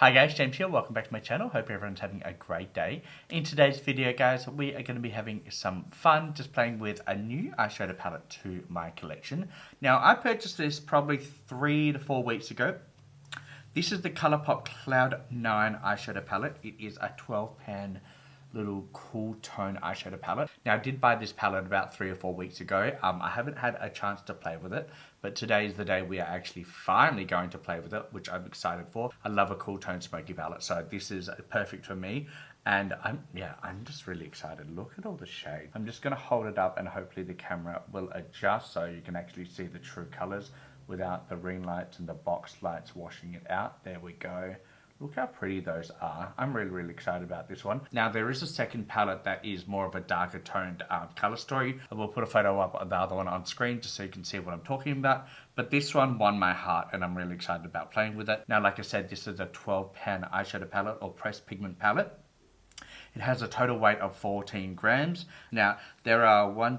Hi guys, James here. Welcome back to my channel. Hope everyone's having a great day. In today's video, guys, we are going to be having some fun just playing with a new eyeshadow palette to my collection. Now, I purchased this probably 3 to 4 weeks ago. This is the Colourpop Cloud 9 eyeshadow palette. It is a 12-pan little cool tone eyeshadow palette. Now, I did buy this palette about 3 or 4 weeks ago. I haven't had a chance to play with it, but today is the day we are actually finally going to play with it, which I'm excited for. I love a cool tone smoky palette, so this is perfect for me. And I'm just really excited. Look at all the shades. I'm just going to hold it up and hopefully the camera will adjust so you can actually see the true colors without the ring lights and the box lights washing it out. There we go. Look how pretty those are. I'm really excited about this one. Now, there is a second palette that is more of a darker toned color story. I will put a photo up of the other one on screen just so you can see what I'm talking about. But this one won my heart and I'm really excited about playing with it. Now, like I said, this is a 12-pan eyeshadow palette or pressed pigment palette. It has a total weight of 14 grams. Now, there are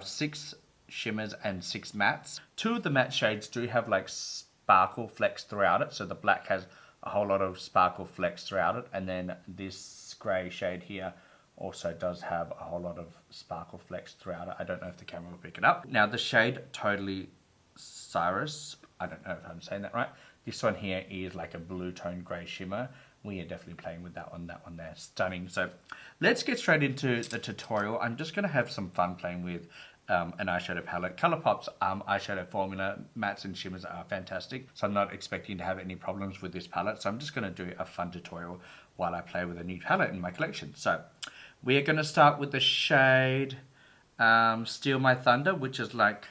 6 shimmers and 6 mattes. 2 of the matte shades do have like sparkle flecks throughout it. So the black has a whole lot of sparkle flecks throughout it, and then this grey shade here also does have a whole lot of sparkle flecks throughout it. I don't know if the camera will pick it up. Now the shade Totally Cyrus, I don't know if I'm saying that right. This one here is like a blue tone grey shimmer. We are definitely playing with that one there. Stunning. So let's get straight into the tutorial. I'm just going to have some fun playing with an eyeshadow palette. Colourpop's eyeshadow formula, mattes and shimmers are fantastic, so I'm not expecting to have any problems with this palette. So I'm just going to do a fun tutorial while I play with a new palette in my collection. So we are going to start with the shade Steal My Thunder, which is like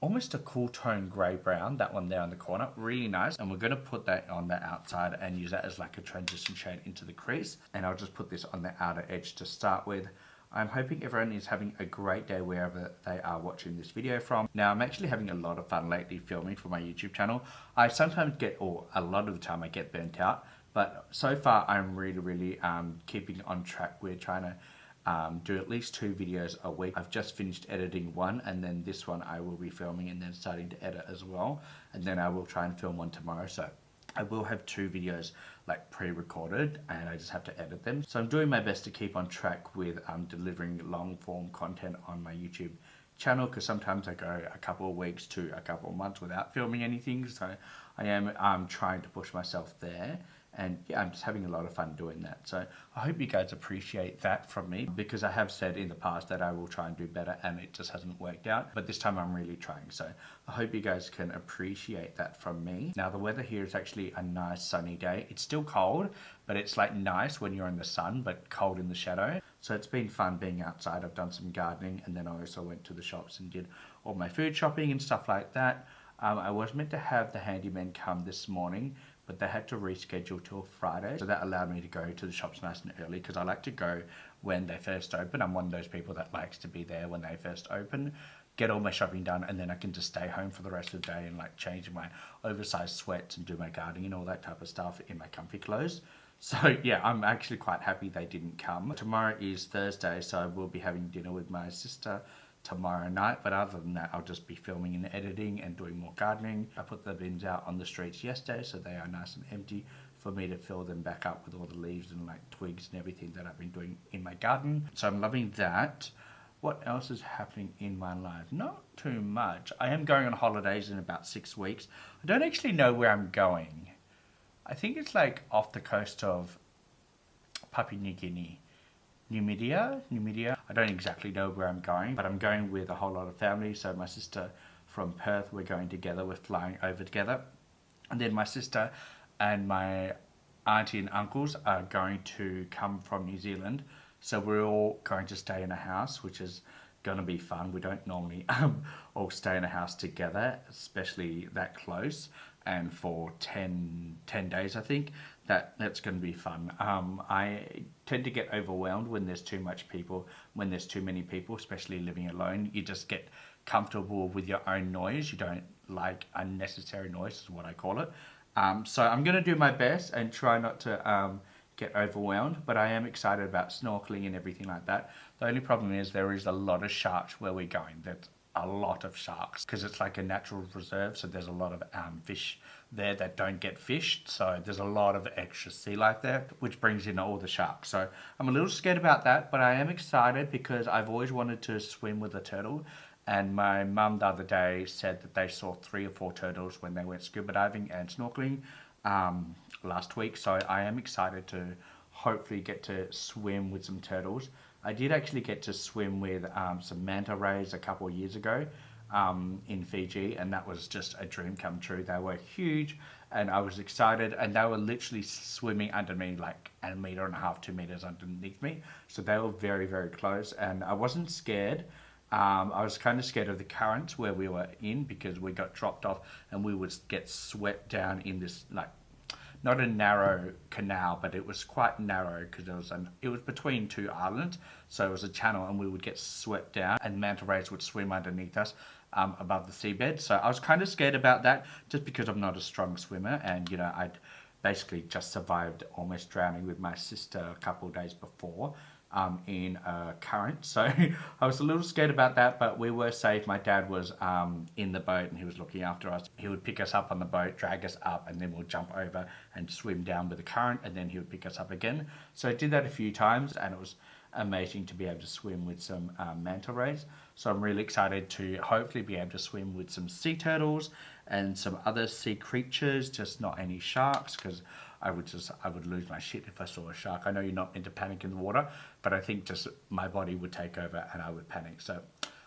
almost a cool tone grey brown, that one there on the corner, really nice. And we're going to put that on the outside and use that as like a transition shade into the crease. And I'll just put this on the outer edge to start with. I'm hoping everyone is having a great day wherever they are watching this video from. Now, I'm actually having a lot of fun lately filming for my YouTube channel. I sometimes get, or a lot of the time I get burnt out, but so far I'm really keeping on track. We're trying to do at least 2 videos a week. I've just finished editing one, and then this one I will be filming and then starting to edit as well. And then I will try and film one tomorrow. So I will have 2 videos like pre-recorded and I just have to edit them. So I'm doing my best to keep on track with delivering long form content on my YouTube channel, because sometimes I go a couple of weeks to a couple of months without filming anything. So I am trying to push myself there. And yeah, I'm just having a lot of fun doing that. So I hope you guys appreciate that from me, because I have said in the past that I will try and do better and it just hasn't worked out. But this time I'm really trying. So I hope you guys can appreciate that from me. Now the weather here is actually a nice sunny day. It's still cold, but it's like nice when you're in the sun, but cold in the shadow. So it's been fun being outside. I've done some gardening, and then I also went to the shops and did all my food shopping and stuff like that. I was meant to have the handyman come this morning, but they had to reschedule till Friday. So that allowed me to go to the shops nice and early, because I like to go when they first open. I'm one of those people that likes to be there when they first open, get all my shopping done, and then I can just stay home for the rest of the day and like change my oversized sweats and do my gardening and all that type of stuff in my comfy clothes. So yeah, I'm actually quite happy they didn't come. Tomorrow is Thursday, so I will be having dinner with my sister tomorrow night, but other than that I'll just be filming and editing and doing more gardening. I put the bins out on the streets yesterday, so they are nice and empty for me to fill them back up with all the leaves and like twigs and everything that I've been doing in my garden. So I'm loving that. What else is happening in my life? Not too much. I am going on holidays in about 6 weeks. I don't actually know where I'm going. I think it's like off the coast of Papua New Guinea. New Media. I don't exactly know where I'm going, but I'm going with a whole lot of family. So my sister from Perth, we're going together, we're flying over together. And then my sister and my auntie and uncles are going to come from New Zealand. So we're all going to stay in a house, which is going to be fun. We don't normally all stay in a house together, especially that close. And for 10 days, I think, that's going to be fun. I tend to get overwhelmed when there's too much people, when there's too many people, especially living alone. You just get comfortable with your own noise. You don't like unnecessary noise, is what I call it. So I'm going to do my best and try not to get overwhelmed, but I am excited about snorkeling and everything like that. The only problem is there is a lot of sharks where we're going. That's a lot of sharks because it's like a natural reserve, so there's a lot of fish there that don't get fished, so there's a lot of extra sea life there, which brings in all the sharks. So I'm a little scared about that, but I am excited because I've always wanted to swim with a turtle, and my mum the other day said that they saw 3 or 4 turtles when they went scuba diving and snorkeling last week, so I am excited to hopefully get to swim with some turtles. I did actually get to swim with some manta rays a couple of years ago in Fiji, and that was just a dream come true. They were huge, and I was excited, and they were literally swimming under me like 1.5 meters, 2 meters underneath me. So they were very, very close, and I wasn't scared. I was kind of scared of the currents where we were in because we got dropped off and we would get swept down in this like not a narrow canal, but it was quite narrow because it was between 2 islands, so it was a channel, and we would get swept down, and manta rays would swim underneath us above the seabed. So I was kind of scared about that, just because I'm not a strong swimmer, and I'd basically just survived almost drowning with my sister a couple of days before. In a current, so I was a little scared about that, but we were safe. My dad was in the boat and he was looking after us. He would pick us up on the boat, drag us up, and then we'll jump over and swim down with the current, and then he would pick us up again. So I did that a few times, and it was amazing to be able to swim with some manta rays. So I'm really excited to hopefully be able to swim with some sea turtles and some other sea creatures, just not any sharks, because I would lose my shit if I saw a shark. I know you're not meant to panic in the water, but I think just my body would take over and I would panic. So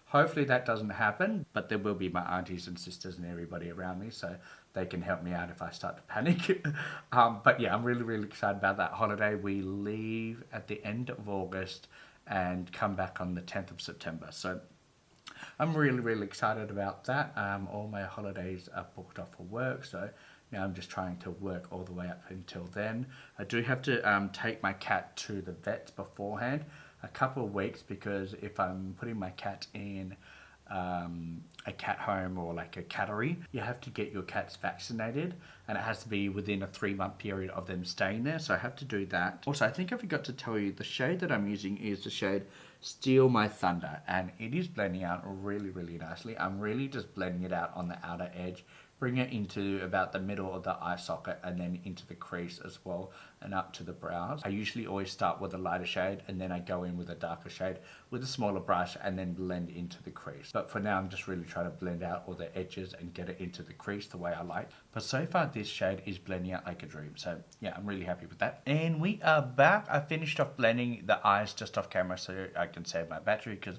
hopefully that doesn't happen, but there will be my aunties and sisters and everybody around me, so they can help me out if I start to panic. But yeah, I'm really, really excited about that holiday. We leave at the end of August and come back on the 10th of September. So I'm really, really excited about that. All my holidays are booked off for work, so now I'm just trying to work all the way up until then. I do have to take my cat to the vets beforehand, a couple of weeks, because if I'm putting my cat in a cat home or like a cattery, you have to get your cats vaccinated, and it has to be within a 3-month period of them staying there, so I have to do that. Also, I think I forgot to tell you, the shade that I'm using is the shade Steal My Thunder, and it is blending out really, really nicely. I'm really just blending it out on the outer edge, bring it into about the middle of the eye socket, and then into the crease as well, and up to the brows. I usually always start with a lighter shade, and then I go in with a darker shade with a smaller brush, and then blend into the crease. But for now, I'm just really trying to blend out all the edges and get it into the crease the way I like. But so far, this shade is blending out like a dream. So yeah, I'm really happy with that. And we are back. I finished off blending the eyes just off camera so I can save my battery, because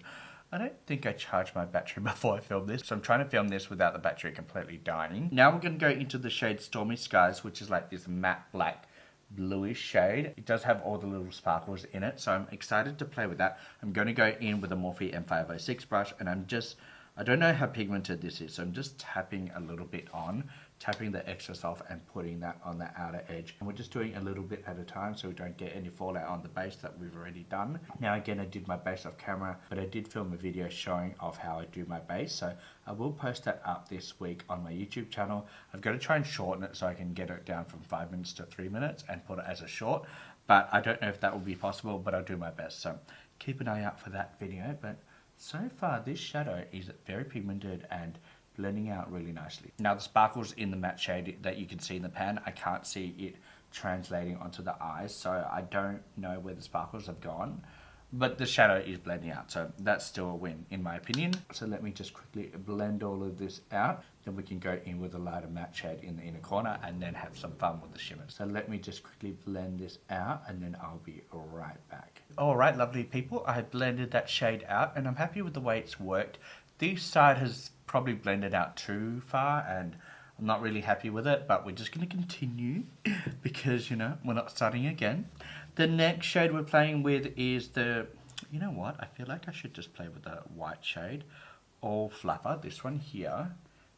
I don't think I charged my battery before I filmed this, so I'm trying to film this without the battery completely dying. Now we're going to go into the shade Stormy Skies, which is like this matte black bluish shade. It does have all the little sparkles in it, so I'm excited to play with that. I'm going to go in with a Morphe M506 brush, and I don't know how pigmented this is, so I'm just tapping a little bit on, tapping the excess off and putting that on the outer edge. And we're just doing a little bit at a time so we don't get any fallout on the base that we've already done. Now again, I did my base off camera, but I did film a video showing off how I do my base, so I will post that up this week on my YouTube channel. I've got to try and shorten it so I can get it down from 5 minutes to 3 minutes and put it as a short, but I don't know if that will be possible, but I'll do my best. So keep an eye out for that video. But so far, this shadow is very pigmented and blending out really nicely. Now the sparkles in the matte shade that you can see in the pan, I can't see it translating onto the eyes, so I don't know where the sparkles have gone, but the shadow is blending out, so that's still a win in my opinion. So let me just quickly blend all of this out, then we can go in with a lighter matte shade in the inner corner and then have some fun with the shimmer. So let me just quickly blend this out and then I'll be right back. Alright, lovely people, I have blended that shade out and I'm happy with the way it's worked. This side has probably blended out too far and I'm not really happy with it, but we're just going to continue because, we're not starting again. The next shade we're playing with is the, you know what, I feel like I should just play with the white shade, All Fluffer, this one here.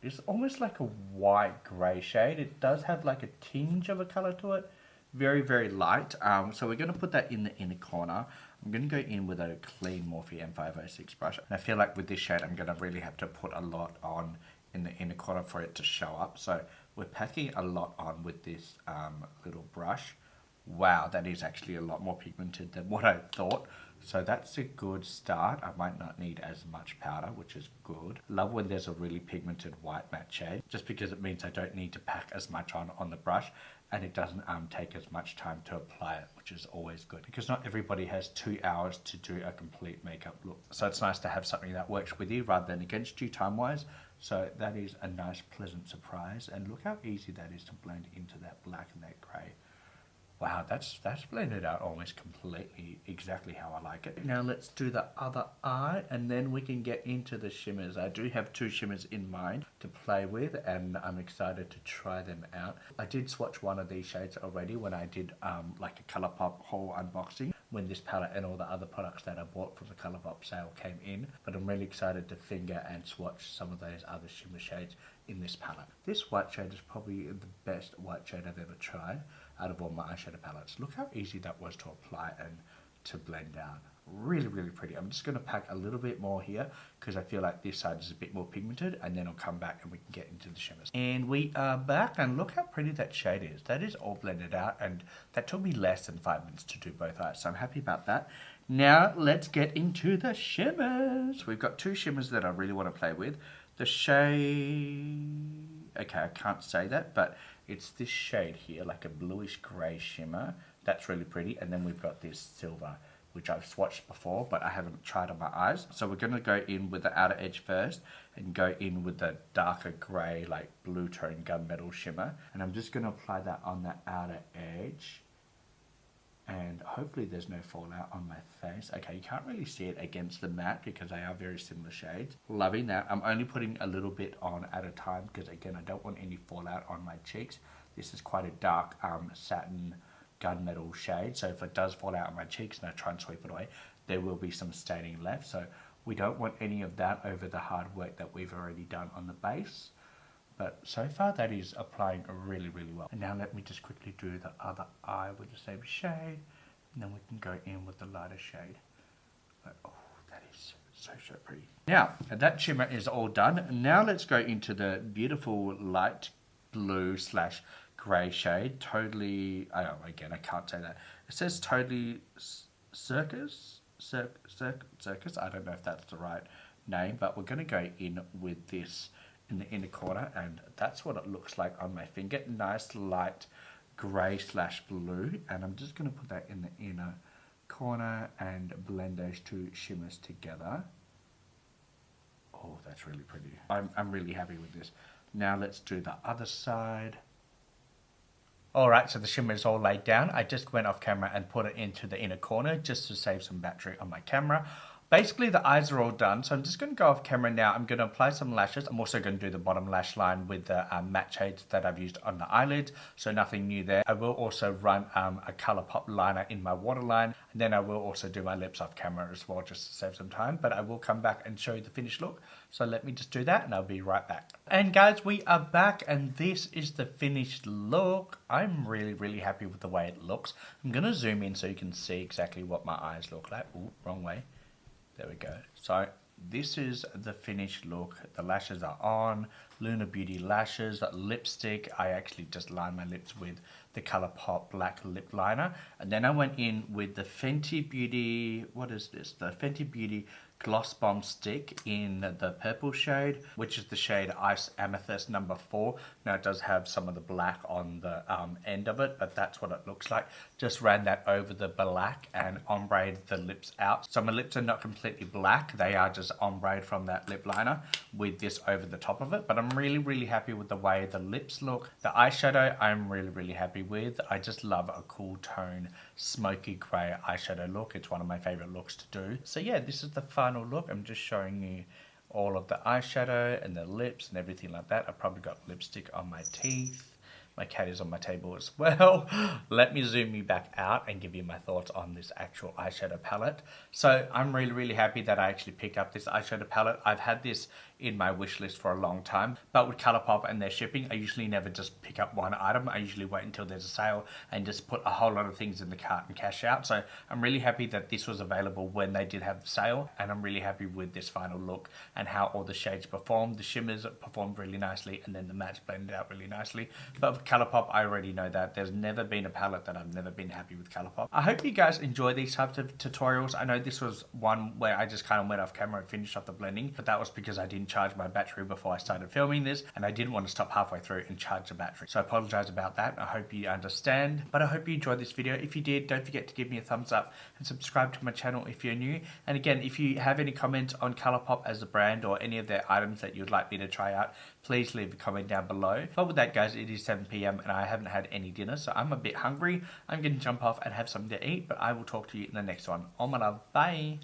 It's almost like a white grey shade. It does have like a tinge of a colour to it, very, very light. So we're going to put that in the inner corner. I'm going to go in with a clean Morphe M506 brush. And I feel like with this shade, I'm going to really have to put a lot on in the inner corner for it to show up. So we're packing a lot on with this little brush. Wow, that is actually a lot more pigmented than what I thought. So that's a good start. I might not need as much powder, which is good. Love when there's a really pigmented white matte shade, just because it means I don't need to pack as much on the brush, and it doesn't take as much time to apply it, which is always good, because not everybody has 2 hours to do a complete makeup look. So it's nice to have something that works with you rather than against you time-wise. So that is a nice, pleasant surprise. And look how easy that is to blend into that black and that grey. Wow, that's blended out almost completely exactly how I like it. Now let's do the other eye, and then we can get into the shimmers. I do have 2 shimmers in mind to play with, and I'm excited to try them out. I did swatch one of these shades already when I did like a Colourpop haul unboxing, when this palette and all the other products that I bought from the Colourpop sale came in. But I'm really excited to finger and swatch some of those other shimmer shades in this palette. This white shade is probably the best white shade I've ever tried out of all my eyeshadow palettes. Look how easy that was to apply and to blend out. Really, really pretty. I'm just going to pack a little bit more here because I feel like this side is a bit more pigmented, and then I'll come back and we can get into the shimmers. And we are back, and look how pretty that shade is. That is all blended out, and that took me less than 5 minutes to do both eyes, so I'm happy about that. Now let's get into the shimmers. We've got 2 shimmers that I really want to play with. The shade... okay, I can't say that, but it's this shade here, like a bluish grey shimmer. That's really pretty. And then we've got this silver, which I've swatched before, but I haven't tried on my eyes. So we're going to go in with the outer edge first and go in with the darker grey, like blue tone gunmetal shimmer. And I'm just going to apply that on the outer edge. And hopefully there's no fallout on my face. Okay, you can't really see it against the matte because they are very similar shades. Loving that. I'm only putting a little bit on at a time because, again, I don't want any fallout on my cheeks. This is quite a dark satin gunmetal shade. So if it does fall out on my cheeks and I try and sweep it away, there will be some staining left. So we don't want any of that over the hard work that we've already done on the base. But so far that is applying really, really well. And now let me just quickly do the other eye with the same shade. And then we can go in with the lighter shade. But, oh, that is so pretty. Now, that shimmer is all done. Now let's go into the beautiful light blue / grey shade. Totally, again, I can't say that. It says Totally Circus. I don't know if that's the right name, but we're going to go in with this in the inner corner, and that's what it looks like on my finger. Nice light grey / blue, and I'm just going to put that in the inner corner and blend those 2 shimmers together. Oh, that's really pretty. I'm really happy with this. Now let's do the other side. Alright, so the shimmer is all laid down. I just went off camera and put it into the inner corner just to save some battery on my camera. Basically, the eyes are all done, so I'm just going to go off camera now. I'm going to apply some lashes. I'm also going to do the bottom lash line with the matte shades that I've used on the eyelids, so nothing new there. I will also run a Colourpop liner in my waterline, and then I will also do my lips off camera as well, just to save some time, but I will come back and show you the finished look. So let me just do that, and I'll be right back. And guys, we are back, and this is the finished look. I'm really, really happy with the way it looks. I'm going to zoom in so you can see exactly what my eyes look like. Ooh, wrong way. There we go. So this is the finished look. The lashes are on. Lunar Beauty lashes, lipstick. I actually just lined my lips with the Colourpop black lip liner. And then I went in with the Fenty Beauty, what is this? The Fenty Beauty Gloss Bomb Stick in the purple shade, which is the shade Ice Amethyst number 4. Now it does have some of the black on the end of it, but that's what it looks like. Just ran that over the black and ombreed the lips out. So my lips are not completely black, they are just ombreed from that lip liner with this over the top of it. But I'm really, really happy with the way the lips look. The eyeshadow I'm really, really happy with. I just love a cool tone, smoky grey eyeshadow look. It's one of my favourite looks to do. So yeah, this is the final look. I'm just showing you all of the eyeshadow and the lips and everything like that. I've probably got lipstick on my teeth. My cat is on my table as well. Let me zoom you back out and give you my thoughts on this actual eyeshadow palette. So I'm really, really happy that I actually picked up this eyeshadow palette. I've had this in my wish list for a long time. But with Colourpop and their shipping, I usually never just pick up one item. I usually wait until there's a sale and just put a whole lot of things in the cart and cash out. So I'm really happy that this was available when they did have the sale, and I'm really happy with this final look and how all the shades performed. The shimmers performed really nicely, and then the mattes blended out really nicely. But with Colourpop, I already know that there's never been a palette that I've never been happy with Colourpop. I hope you guys enjoy these types of tutorials. I know this was one where I just kind of went off camera and finished off the blending, but that was because I didn't charge my battery before I started filming this, and I didn't want to stop halfway through and charge the battery. So I apologize about that. I hope you understand, but I hope you enjoyed this video. If you did, don't forget to give me a thumbs up and subscribe to my channel if you're new. And again, if you have any comments on Colourpop as a brand or any of their items that you'd like me to try out, please leave a comment down below. But with that, guys, it is 7 p.m. and I haven't had any dinner, so I'm a bit hungry. I'm going to jump off and have something to eat, but I will talk to you in the next one. All my love. Bye.